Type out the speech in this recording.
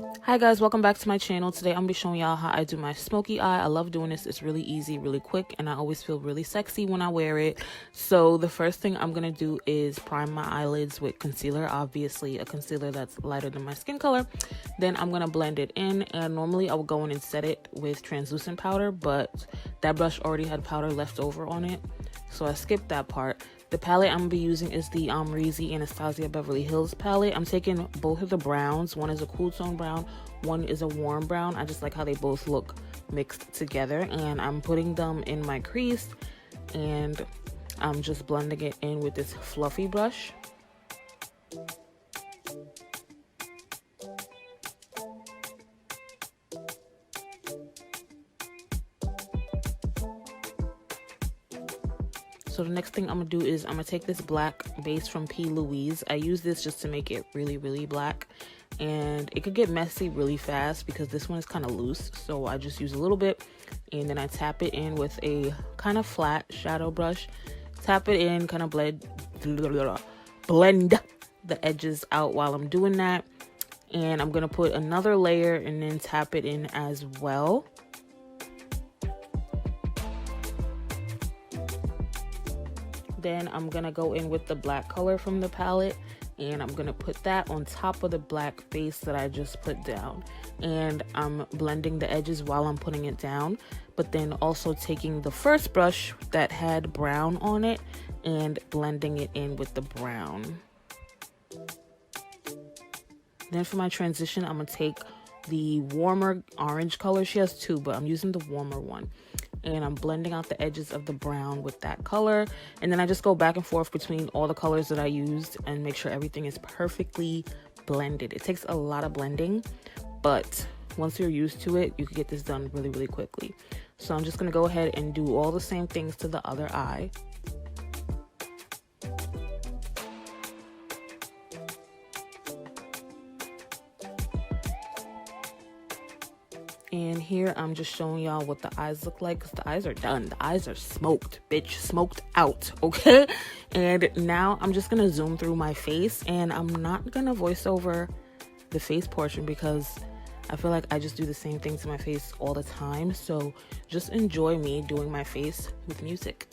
Hi guys, welcome back to my channel. Today I'm gonna be showing y'all how I do my smoky eye. I love doing this. It's really easy, really quick, and I always feel really sexy when I wear it. So the first thing I'm gonna do is prime my eyelids with concealer, obviously a concealer that's lighter than my skin color. Then I'm gonna blend it in, and normally I would go in and set it with translucent powder, but that brush already had powder left over on it, so I skipped that part. The palette I'm going to be using is the Amrezy Anastasia Beverly Hills palette. I'm taking both of the browns. One is a cool tone brown, one is a warm brown. I just like how they both look mixed together. And I'm putting them in my crease. And I'm just blending it in with this fluffy brush. So the next thing I'm gonna do is I'm gonna take this black base from Louise. I use this just to make it really, really black. And it could get messy really fast because this one is kind of loose. So I just use a little bit and then I tap it in with a kind of flat shadow brush. Tap it in, kind of blend the edges out while I'm doing that. And I'm gonna put another layer and then tap it in as well. Then I'm gonna go in with the black color from the palette and I'm gonna put that on top of the black base that I just put down. And I'm blending the edges while I'm putting it down, but then also taking the first brush that had brown on it and blending it in with the brown. Then for my transition, I'm gonna take the warmer orange color. She has two, but I'm using the warmer one. And I'm blending out the edges of the brown with that color. And then I just go back and forth between all the colors that I used and make sure everything is perfectly blended. It takes a lot of blending, but once you're used to it, you can get this done really, really quickly. So I'm just gonna go ahead and do all the same things to the other eye. And here I'm just showing y'all what the eyes look like, because the eyes are done. The eyes are smoked, bitch, smoked out, okay? And now I'm just gonna zoom through my face, and I'm not gonna voice over the face portion because I feel like I just do the same thing to my face all the time. So just enjoy me doing my face with music.